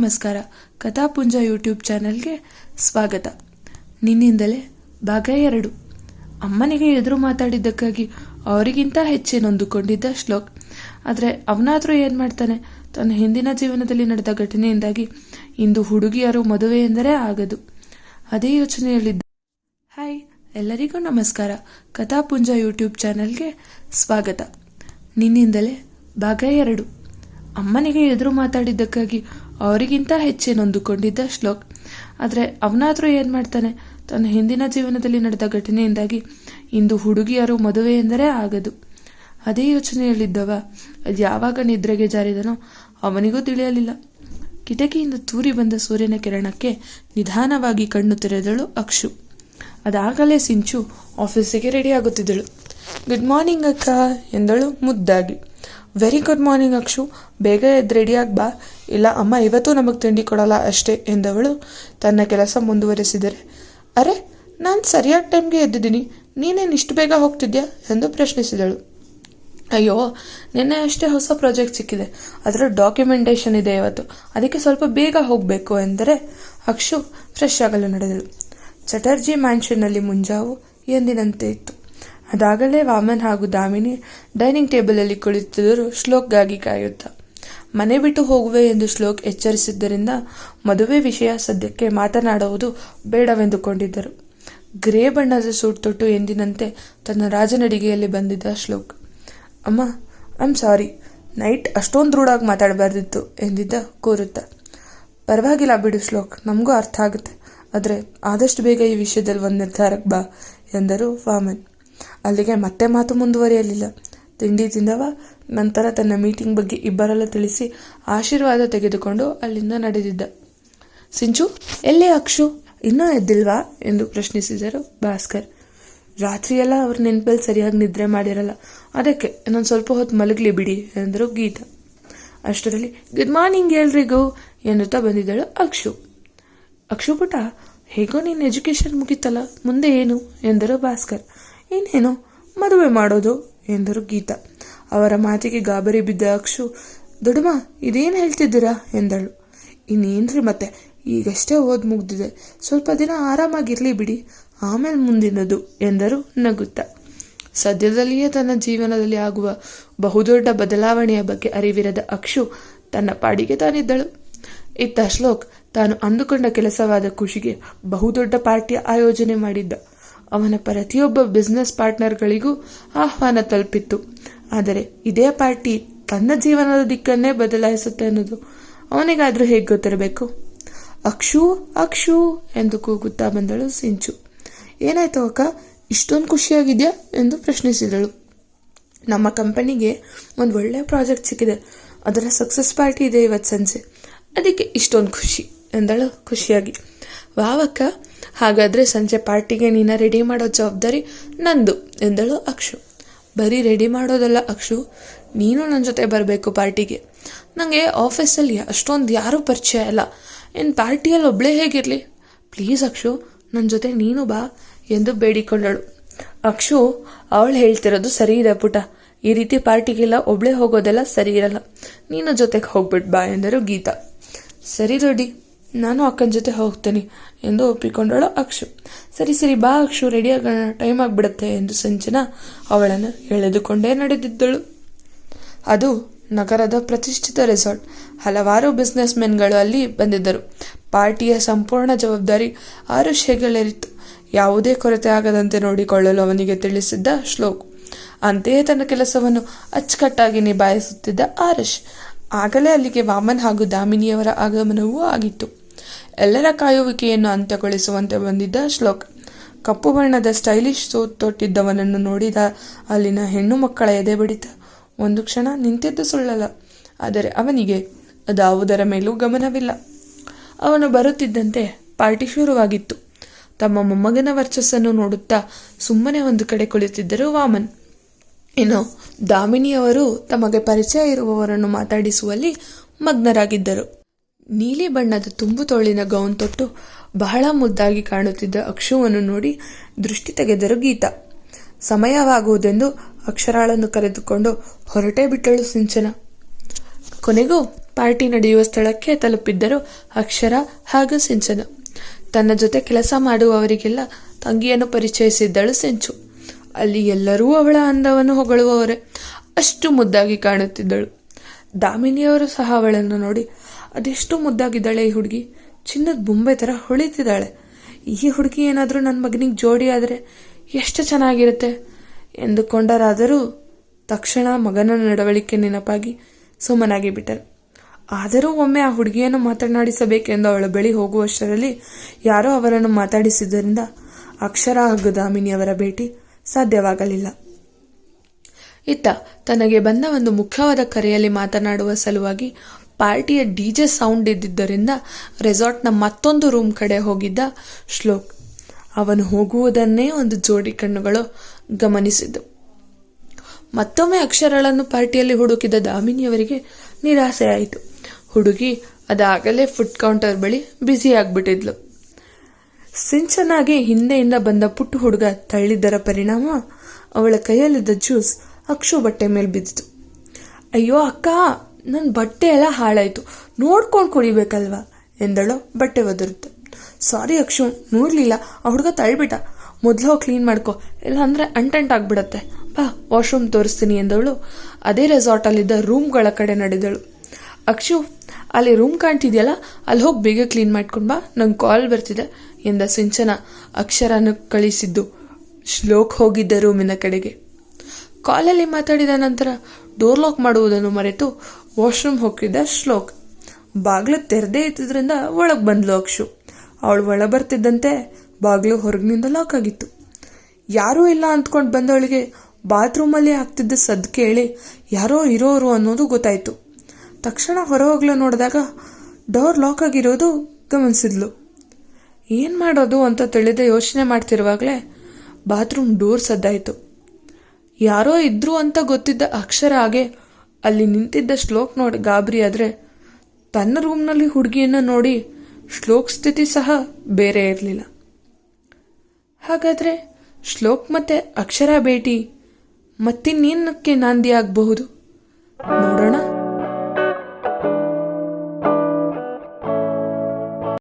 ನಮಸ್ಕಾರ. ಕಥಾಪುಂಜ ಯೂಟ್ಯೂಬ್ ಚಾನಲ್ಗೆ ಸ್ವಾಗತ. ನಿನ್ನಿಂದಲೇ ಭಾಗ 2. ಅಮ್ಮನಿಗೆ ಎದುರು ಮಾತಾಡಿದ್ದಕ್ಕಾಗಿ ಅವರಿಗಿಂತ ಹೆಚ್ಚೇ ನೊಂದುಕೊಂಡಿದ್ದ ಶ್ಲೋಕ್. ಆದರೆ ಅವನಾದರೂ ಏನು ಮಾಡ್ತಾನೆ? ತನ್ನ ಹಿಂದಿನ ಜೀವನದಲ್ಲಿ ನಡೆದ ಘಟನೆಯಿಂದಾಗಿ ಇಂದು ಹುಡುಗಿಯರು ಮದುವೆ ಎಂದರೆ ಆಗದು. ಅದೇ ಯೋಚನೆಯಲ್ಲಿದ್ದ. ಹಾಯ್, ಎಲ್ಲರಿಗೂ ನಮಸ್ಕಾರ. ಕಥಾಪುಂಜ ಯೂಟ್ಯೂಬ್ ಚಾನಲ್ಗೆ ಸ್ವಾಗತ. ನಿನ್ನಿಂದಲೇ ಭಾಗ 2. ಅಮ್ಮನಿಗೆ ಎದುರು ಮಾತಾಡಿದ್ದಕ್ಕಾಗಿ ಅವರಿಗಿಂತ ಹೆಚ್ಚೇ ನೊಂದುಕೊಂಡಿದ್ದ ಶ್ಲೋಕ್. ಆದರೆ ಅವನಾದರೂ ಏನು ಮಾಡ್ತಾನೆ? ತನ್ನ ಹಿಂದಿನ ಜೀವನದಲ್ಲಿ ನಡೆದ ಘಟನೆಯಿಂದಾಗಿ ಇಂದು ಹುಡುಗಿಯರು ಮದುವೆ ಎಂದರೆ ಆಗದು. ಅದೇ ಯೋಚನೆಯಲ್ಲಿದ್ದವ ಅದು ಯಾವಾಗ ನಿದ್ರೆಗೆ ಜಾರಿದನೋ ಅವನಿಗೂ ತಿಳಿಯಲಿಲ್ಲ. ಕಿಟಕಿಯಿಂದ ತೂರಿ ಬಂದ ಸೂರ್ಯನ ಕಿರಣಕ್ಕೆ ನಿಧಾನವಾಗಿ ಕಣ್ಣು ತೆರೆದಳು ಅಕ್ಷು. ಅದಾಗಲೇ ಸಿಂಚು ಆಫೀಸಿಗೆ ರೆಡಿಯಾಗುತ್ತಿದ್ದಳು. ಗುಡ್ ಮಾರ್ನಿಂಗ್ ಅಕ್ಕ ಎಂದಳು ಮುದ್ದಾಗಿ. ವೆರಿ ಗುಡ್ ಮಾರ್ನಿಂಗ್ ಅಕ್ಷು, ಬೇಗ ಎದ್ದು ರೆಡಿಯಾಗಿ ಬಾ, ಇಲ್ಲ ಅಮ್ಮ ಇವತ್ತೂ ನಮಗೆ ತಿಂಡಿ ಕೊಡಲ್ಲ ಅಷ್ಟೇ ಎಂದವಳು ತನ್ನ ಕೆಲಸ ಮುಂದುವರೆಸಿದರೆ. ಅರೆ, ನಾನು ಸರಿಯಾದ ಟೈಮ್ಗೆ ಎದ್ದಿದ್ದೀನಿ, ನೀನೇನು ಇಷ್ಟು ಬೇಗ ಹೋಗ್ತಿದ್ಯಾ ಎಂದು ಪ್ರಶ್ನಿಸಿದಳು. ಅಯ್ಯೋ, ನಿನ್ನೆ ಅಷ್ಟೇ ಹೊಸ ಪ್ರಾಜೆಕ್ಟ್ ಸಿಕ್ಕಿದೆ, ಅದರ ಡಾಕ್ಯುಮೆಂಟೇಶನ್ ಇದೆ ಇವತ್ತು, ಅದಕ್ಕೆ ಸ್ವಲ್ಪ ಬೇಗ ಹೋಗಬೇಕು ಎಂದರೆ ಅಕ್ಷು ಫ್ರೆಶ್ ಆಗಲು ನಡೆದಳು. ಚಟರ್ಜಿ ಮ್ಯಾನ್ಷನ್ನಲ್ಲಿ ಮುಂಜಾವು ಎಂದಿನಂತೆ ಇತ್ತು. ಅದಾಗಲೇ ವಾಮನ್ ಹಾಗೂ ದಾಮಿನಿ ಡೈನಿಂಗ್ ಟೇಬಲಲ್ಲಿ ಕುಳಿತಿದ್ದರು ಶ್ಲೋಕ್ಗಾಗಿ ಕಾಯುತ್ತಾ. ಮನೆ ಬಿಟ್ಟು ಹೋಗುವೆ ಎಂದು ಶ್ಲೋಕ್ ಎಚ್ಚರಿಸಿದ್ದರಿಂದ ಮದುವೆ ವಿಷಯ ಸದ್ಯಕ್ಕೆ ಮಾತನಾಡುವುದು ಬೇಡವೆಂದುಕೊಂಡಿದ್ದರು. ಗ್ರೇ ಬಣ್ಣದ ಸೂಟ್ ತೊಟ್ಟು ಎಂದಿನಂತೆ ತನ್ನ ರಾಜನಡಿಗೆಯಲ್ಲಿ ಬಂದಿದ್ದ ಶ್ಲೋಕ್. ಅಮ್ಮ, ಐ ಆಮ್ ಸಾರಿ, ನೈಟ್ ಅಷ್ಟೊಂದು ರೂಢಾಗಿ ಮಾತಾಡಬಾರ್ದಿತ್ತು ಎಂದಿದ್ದ ಕೂರುತ್ತಾ. ಪರವಾಗಿಲ್ಲ ಬಿಡು ಶ್ಲೋಕ್, ನಮಗೂ ಅರ್ಥ ಆಗುತ್ತೆ, ಆದರೆ ಆದಷ್ಟು ಬೇಗ ಈ ವಿಷಯದಲ್ಲಿ ಒಂದು ನಿರ್ಧಾರಕ್ಕೆ ಬಾ ಎಂದರು ವಾಮನ್. ಅಲ್ಲಿಗೆ ಮತ್ತೆ ಮಾತು ಮುಂದುವರಿಯಲಿಲ್ಲ. ತಿಂಡಿ ತಿಂದವ ನಂತರ ತನ್ನ ಮೀಟಿಂಗ್ ಬಗ್ಗೆ ಇಬ್ಬರೆಲ್ಲ ತಿಳಿಸಿ ಆಶೀರ್ವಾದ ತೆಗೆದುಕೊಂಡು ಅಲ್ಲಿಂದ ನಡೆದಿದ್ದ. ಸಿಂಚು, ಎಲ್ಲೇ ಅಕ್ಷು, ಇನ್ನೂ ಎದ್ದಿಲ್ವಾ ಎಂದು ಪ್ರಶ್ನಿಸಿದರು ಭಾಸ್ಕರ್. ರಾತ್ರಿಯೆಲ್ಲ ಅವ್ರ ನೆನಪಲ್ಲಿ ಸರಿಯಾಗಿ ನಿದ್ರೆ ಮಾಡಿರಲ್ಲ, ಅದಕ್ಕೆ ನಾನು ಸ್ವಲ್ಪ ಹೊತ್ತು ಮಲಗಲಿ ಬಿಡಿ ಎಂದರು ಗೀತಾ. ಅಷ್ಟರಲ್ಲಿ ಗುಡ್ ಮಾರ್ನಿಂಗ್ ಎಲ್ರಿಗೂ ಎನ್ನುತ್ತಾ ಬಂದಿದ್ದಳು ಅಕ್ಷು. ಅಕ್ಷು ಪುಟ, ಹೇಗೋ ನಿನ್ನ ಎಜುಕೇಶನ್ ಮುಗಿತಲ್ಲ, ಮುಂದೆ ಏನು ಎಂದರು ಭಾಸ್ಕರ್. ಇನ್ನೇನು, ಮದುವೆ ಮಾಡೋದು ಎಂದರು ಗೀತಾ. ಅವರ ಮಾತಿಗೆ ಗಾಬರಿ ಬಿದ್ದ ಅಕ್ಷು, ದೊಡ್ಡಮ್ಮ ಇದೇನು ಹೇಳ್ತಿದ್ದೀರಾ ಎಂದಳು. ಇನ್ನೇನ್ರಿ ಮತ್ತೆ, ಈಗಷ್ಟೇ ಓದ್ ಮುಗ್ದಿದೆ, ಸ್ವಲ್ಪ ದಿನ ಆರಾಮಾಗಿರ್ಲಿ ಬಿಡಿ, ಆಮೇಲೆ ಮುಂದಿನದು ಎಂದರು ನಗುತ್ತಾ. ಸದ್ಯದಲ್ಲಿಯೇ ತನ್ನ ಜೀವನದಲ್ಲಿ ಆಗುವ ಬಹುದೊಡ್ಡ ಬದಲಾವಣೆಯ ಬಗ್ಗೆ ಅರಿವಿರದ ಅಕ್ಷು ತನ್ನ ಪಾಡಿಗೆ ತಾನಿದ್ದಳು. ಇತ್ತ ಶ್ಲೋಕ್ ತಾನು ಅಂದುಕೊಂಡ ಕೆಲಸವಾದ ಖುಷಿಗೆ ಬಹುದೊಡ್ಡ ಪಾರ್ಟಿಯ ಆಯೋಜನೆ ಮಾಡಿದ್ದ. ಅವನ ಪ್ರತಿಯೊಬ್ಬ ಬಿಸ್ನೆಸ್ ಪಾರ್ಟ್ನರ್ಗಳಿಗೂ ಆಹ್ವಾನ ತಲುಪಿತ್ತು. ಆದರೆ ಇದೇ ಪಾರ್ಟಿ ತನ್ನ ಜೀವನದ ದಿಕ್ಕನ್ನೇ ಬದಲಾಯಿಸುತ್ತೆ ಅನ್ನೋದು ಅವನಿಗಾದ್ರೂ ಹೇಗೆ ಗೊತ್ತಿರಬೇಕು? ಅಕ್ಷು ಅಕ್ಷು ಎಂದು ಕೂಗುತ್ತಾ ಬಂದಳು ಸಿಂಚು. ಏನಾಯ್ತು ಅಕ್ಕ, ಇಷ್ಟೊಂದು ಖುಷಿಯಾಗಿದ್ಯಾ ಎಂದು ಪ್ರಶ್ನಿಸಿದಳು. ನಮ್ಮ ಕಂಪನಿಗೆ ಒಂದು ಒಳ್ಳೆಯ ಪ್ರಾಜೆಕ್ಟ್ ಸಿಕ್ಕಿದೆ, ಅದರ ಸಕ್ಸಸ್ ಪಾರ್ಟಿ ಇದೆ ಇವತ್ತು ಸಂಜೆ, ಅದಕ್ಕೆ ಇಷ್ಟೊಂದು ಖುಷಿ ಎಂದಳು ಖುಷಿಯಾಗಿ. ವಾವಕ್ಕ, ಹಾಗಾದರೆ ಸಂಜೆ ಪಾರ್ಟಿಗೆ ನೀನ ರೆಡಿ ಮಾಡೋ ಜವಾಬ್ದಾರಿ ನಂದು ಎಂದಳು ಅಕ್ಷು. ಬರೀ ರೆಡಿ ಮಾಡೋದಲ್ಲ ಅಕ್ಷು, ನೀನು ನನ್ನ ಜೊತೆ ಬರಬೇಕು ಪಾರ್ಟಿಗೆ. ನನಗೆ ಆಫೀಸಲ್ಲಿ ಅಷ್ಟೊಂದು ಯಾರೂ ಪರಿಚಯ ಇಲ್ಲ, ಇನ್ನು ಪಾರ್ಟಿಯಲ್ಲಿ ಒಬ್ಬಳೇ ಹೇಗಿರಲಿ, ಪ್ಲೀಸ್ ಅಕ್ಷು, ನನ್ನ ಜೊತೆ ನೀನು ಬಾ ಎಂದು ಬೇಡಿಕೊಂಡಳು. ಅಕ್ಷು, ಅವಳು ಹೇಳ್ತಿರೋದು ಸರಿ ಇದೆ ಪುಟ, ಈ ರೀತಿ ಪಾರ್ಟಿಗೆಲ್ಲ ಒಬ್ಬಳೇ ಹೋಗೋದೆಲ್ಲ ಸರಿ ಇರಲ್ಲ, ನೀನು ಜೊತೆಗೆ ಹೋಗ್ಬಿಟ್ಟು ಬಾ ಎಂದರು ಗೀತಾ. ಸರಿ ದೊಡ್ಡಿ, ನಾನು ಅಕ್ಕನ ಜೊತೆ ಹೋಗ್ತೇನೆ ಎಂದು ಒಪ್ಪಿಕೊಂಡಳು ಅಕ್ಷು. ಸರಿ ಸರಿ ಬಾ ಅಕ್ಷು, ರೆಡಿಯಾಗೋಣ, ಟೈಮ್ ಆಗಿಬಿಡುತ್ತೆ ಎಂದು ಸಂಜನಾ ಅವಳನ್ನು ಎಳೆದುಕೊಂಡೇ ನಡೆದಿದ್ದಳು. ಅದು ನಗರದ ಪ್ರತಿಷ್ಠಿತ ರೆಸಾರ್ಟ್. ಹಲವಾರು ಬಿಸ್ನೆಸ್ ಮೆನ್ಗಳು ಅಲ್ಲಿ ಬಂದಿದ್ದರು. ಪಾರ್ಟಿಯ ಸಂಪೂರ್ಣ ಜವಾಬ್ದಾರಿ ಆರುಷ್ ಹೆಗಲೇರಿತ್ತು. ಯಾವುದೇ ಕೊರತೆ ಆಗದಂತೆ ನೋಡಿಕೊಳ್ಳಲು ಅವನಿಗೆ ತಿಳಿಸಿದ್ದ ಶ್ಲೋಕ್. ಅಂತೆಯೇ ತನ್ನ ಕೆಲಸವನ್ನು ಅಚ್ಚುಕಟ್ಟಾಗಿ ನಿಭಾಯಿಸುತ್ತಿದ್ದ ಆರುಷ್. ಆಗಲೇ ಅಲ್ಲಿಗೆ ವಾಮನ್ ಹಾಗೂ ದಾಮಿನಿಯವರ ಆಗಮನವೂ ಆಗಿತ್ತು. ಎಲ್ಲರ ಕಾಯುವಿಕೆಯನ್ನು ಅಂತ್ಯಗೊಳಿಸುವಂತೆ ಬಂದಿದ್ದ ಶ್ಲೋಕ್. ಕಪ್ಪು ಬಣ್ಣದ ಸ್ಟೈಲಿಶ್ ಸೂಟ್ ತೊಟ್ಟಿದ್ದವನನ್ನು ನೋಡಿದ ಅಲ್ಲಿನ ಹೆಣ್ಣು ಮಕ್ಕಳ ಎದೆ ಬಡಿತ ಒಂದು ಕ್ಷಣ ನಿಂತಿದ್ದು ಸುಳ್ಳಲ್ಲ. ಆದರೆ ಅವನಿಗೆ ಅದಾವುದರ ಮೇಲೂ ಗಮನವಿಲ್ಲ. ಅವನು ಬರುತ್ತಿದ್ದಂತೆ ಪಾರ್ಟಿ ಶುರುವಾಗಿತ್ತು. ತಮ್ಮ ಮೊಮ್ಮಗನ ವರ್ಚಸ್ಸನ್ನು ನೋಡುತ್ತಾ ಸುಮ್ಮನೆ ಒಂದು ಕಡೆ ಕುಳಿತಿದ್ದರು ವಾಮನ್. ಇನ್ನು ದಾಮಿನಿಯವರು ತಮಗೆ ಪರಿಚಯ ಇರುವವರನ್ನು ಮಾತಾಡಿಸುವಲ್ಲಿ ಮಗ್ನರಾಗಿದ್ದರು. ನೀಲಿ ಬಣ್ಣದ ತುಂಬು ತೋಳಿನ ಗೌನ್ ತೊಟ್ಟು ಬಹಳ ಮುದ್ದಾಗಿ ಕಾಣುತ್ತಿದ್ದ ಅಕ್ಷುವನ್ನು ನೋಡಿ ದೃಷ್ಟಿ ತೆಗೆದರು ಗೀತಾ. ಸಮಯವಾಗುವುದೆಂದು ಅಕ್ಷರಾಳನ್ನು ಕರೆದುಕೊಂಡು ಹೊರಟೇ ಬಿಟ್ಟಳು ಸಿಂಚನ. ಕೊನೆಗೂ ಪಾರ್ಟಿ ನಡೆಯುವ ಸ್ಥಳಕ್ಕೆ ತಲುಪಿದ್ದರು ಅಕ್ಷರ ಹಾಗೂ ಸಿಂಚನ. ತನ್ನ ಜೊತೆ ಕೆಲಸ ಮಾಡುವವರಿಗೆಲ್ಲ ತಂಗಿಯನ್ನು ಪರಿಚಯಿಸಿದ್ದಳು ಸಿಂಚು. ಅಲ್ಲಿ ಎಲ್ಲರೂ ಅವಳ ಅಂದವನ್ನು ಹೊಗಳುವವರೇ. ಅಷ್ಟು ಮುದ್ದಾಗಿ ಕಾಣುತ್ತಿದ್ದಳು. ದಾಮಿನಿಯವರು ಸಹ ಅವಳನ್ನು ನೋಡಿ, ಅದೆಷ್ಟು ಮುದ್ದಾಗಿದ್ದಾಳೆ ಈ ಹುಡುಗಿ, ಚಿನ್ನದ ಬೊಂಬೆ ಥರ ಹೊಳಿತಿದ್ದಾಳೆ. ಈ ಹುಡುಗಿ ಏನಾದರೂ ನನ್ನ ಮಗನಿಗೆ ಜೋಡಿ ಆದರೆ ಎಷ್ಟು ಚೆನ್ನಾಗಿರುತ್ತೆ ಎಂದುಕೊಂಡರಾದರೂ ತಕ್ಷಣ ಮಗನ ನಡವಳಿಕೆ ನೆನಪಾಗಿ ಸುಮ್ಮನಾಗಿ ಬಿಟ್ಟರು. ಆದರೂ ಒಮ್ಮೆ ಆ ಹುಡುಗಿಯನ್ನು ಮಾತನಾಡಿಸಬೇಕೆಂದು ಅವಳ ಬಳಿ ಹೋಗುವಷ್ಟರಲ್ಲಿ ಯಾರೋ ಅವರನ್ನು ಮಾತಾಡಿಸಿದ್ದರಿಂದ ಅಕ್ಷರ ಹಾಗೂ ದಾಮಿನಿಯವರ ಭೇಟಿ ಸಾಧ್ಯವಾಗಲಿಲ್ಲ. ಇತ್ತ ತನಗೆ ಬಂದ ಒಂದು ಮುಖ್ಯವಾದ ಕರೆಯಲ್ಲಿ ಮಾತನಾಡುವ ಸಲುವಾಗಿ ಪಾರ್ಟಿಯ DJ ಸೌಂಡ್ ಇದ್ದಿದ್ದರಿಂದ ರೆಸಾರ್ಟ್ನ ಮತ್ತೊಂದು ರೂಮ್ ಕಡೆ ಹೋಗಿದ್ದ ಶ್ಲೋಕ್. ಅವನು ಹೋಗುವುದನ್ನೇ ಒಂದು ಜೋಡಿ ಕಣ್ಣುಗಳು ಗಮನಿಸಿದ್ದು. ಮತ್ತೊಮ್ಮೆ ಅಕ್ಷರಳನ್ನು ಪಾರ್ಟಿಯಲ್ಲಿ ಹುಡುಕಿದ ದಾಮಿನಿಯವರಿಗೆ ನಿರಾಸೆಯಾಯಿತು. ಹುಡುಗಿ ಅದಾಗಲೇ ಫುಡ್ ಕೌಂಟರ್ ಬಳಿ ಬ್ಯುಸಿ ಆಗಿಬಿಟ್ಟಿದ್ಲು. ಸಿಂಚನಾಗಿ ಹಿಂದೆಯಿಂದ ಬಂದ ಪುಟ್ಟ ಹುಡುಗ ತಳ್ಳಿದ್ದರ ಪರಿಣಾಮ ಅವಳ ಕೈಯಲ್ಲಿದ್ದ ಜ್ಯೂಸ್ ಅಕ್ಷು ಬಟ್ಟೆ ಮೇಲೆ ಬಿದ್ದಿತು. ಅಯ್ಯೋ ಅಕ್ಕ, ನನ್ನ ಬಟ್ಟೆ ಎಲ್ಲ ಹಾಳಾಯಿತು, ನೋಡ್ಕೊಂಡು ಕುಡಿಬೇಕಲ್ವಾ ಎಂದಳು ಬಟ್ಟೆ ಒದರುತ್ತೆ. ಸಾರಿ ಅಕ್ಷು, ನೋಡಲಿಲ್ಲ, ಆ ಹುಡುಗ ತಳ್ಳಿಬಿಟ್ಟ, ಮೊದಲು ಹೋಗಿ ಕ್ಲೀನ್ ಮಾಡ್ಕೊ, ಇಲ್ಲಾಂದರೆ ಅಂಟೆಂಟ್ ಆಗಿಬಿಡತ್ತೆ, ಬಾ ವಾಶ್ರೂಮ್ ತೋರಿಸ್ತೀನಿ ಎಂದವಳು ಅದೇ ರೆಸಾರ್ಟಲ್ಲಿದ್ದ ರೂಮ್ಗಳ ಕಡೆ ನಡೆದಳು. ಅಕ್ಷು, ಅಲ್ಲಿ ರೂಮ್ ಕಾಣ್ತಿದ್ಯಲ್ಲ, ಅಲ್ಲಿ ಹೋಗಿ ಬೇಗ ಕ್ಲೀನ್ ಮಾಡ್ಕೊಂಡು ಬಾ, ನಂಗೆ ಕಾಲ್ ಬರ್ತಿದೆ ಎಂದ ಸಿಂಚನ ಅಕ್ಷರನ್ನು ಕಳಿಸಿದ್ದು ಶ್ಲೋಕ್ ಹೋಗಿದ್ದ ರೂಮಿನ ಕಡೆಗೆ. ಕಾಲಲ್ಲಿ ಮಾತಾಡಿದ ನಂತರ ಡೋರ್ ಲಾಕ್ ಮಾಡುವುದನ್ನು ಮರೆತು ವಾಶ್ರೂಮ್ ಹೋಗಿದ್ದ ಶ್ಲೋಕ್. ಬಾಗಿಲು ತೆರೆದೇ ಇದ್ದಿದ್ರಿಂದ ಒಳಗೆ ಬಂದ್ಲು ಅಕ್ಷು. ಅವಳು ಒಳ ಬರ್ತಿದ್ದಂತೆ ಬಾಗಿಲು ಹೊರಗಿನಿಂದ ಲಾಕ್ ಆಗಿತ್ತು. ಯಾರೂ ಇಲ್ಲ ಅಂದ್ಕೊಂಡು ಬಂದವಳಿಗೆ ಬಾತ್ರೂಮಲ್ಲಿ ಆಗ್ತಿದ್ದ ಸದ್ದು ಕೇಳಿ ಯಾರೋ ಇರೋರು ಅನ್ನೋದು ಗೊತ್ತಾಯಿತು. ತಕ್ಷಣ ಹೊರ ಹೋಗ್ಲು ನೋಡಿದಾಗ ಡೋರ್ ಲಾಕ್ ಆಗಿರೋದು ಗಮನಿಸಿದ್ಲು. ಏನು ಮಾಡೋದು ಅಂತ ತಿಳಿದೇ ಯೋಚನೆ ಮಾಡ್ತಿರುವಾಗಲೇ ಬಾತ್ರೂಮ್ ಡೋರ್ ಸದ್ದಾಯಿತು. ಯಾರೋ ಇದ್ರು ಅಂತ ಗೊತ್ತಿದ್ದ ಅಕ್ಷರ ಹಾಗೆ ಅಲ್ಲಿ ನಿಂತಿದ್ದ ಶ್ಲೋಕ್ ನೋಡಿ ಗಾಬರಿ ಆದರೆ ತನ್ನ ರೂಮ್ನಲ್ಲಿ ಹುಡುಗಿಯನ್ನು ನೋಡಿ ಶ್ಲೋಕ್ ಸ್ಥಿತಿ ಸಹ ಬೇರೆ ಇರಲಿಲ್ಲ. ಹಾಗಾದರೆ ಶ್ಲೋಕ್ ಮತ್ತೆ ಅಕ್ಷರ ಭೇಟಿ ಮತ್ತಿನ್ನೇನಕ್ಕೆ ನಾಂದಿ ಆಗಬಹುದು ನೋಡೋಣ.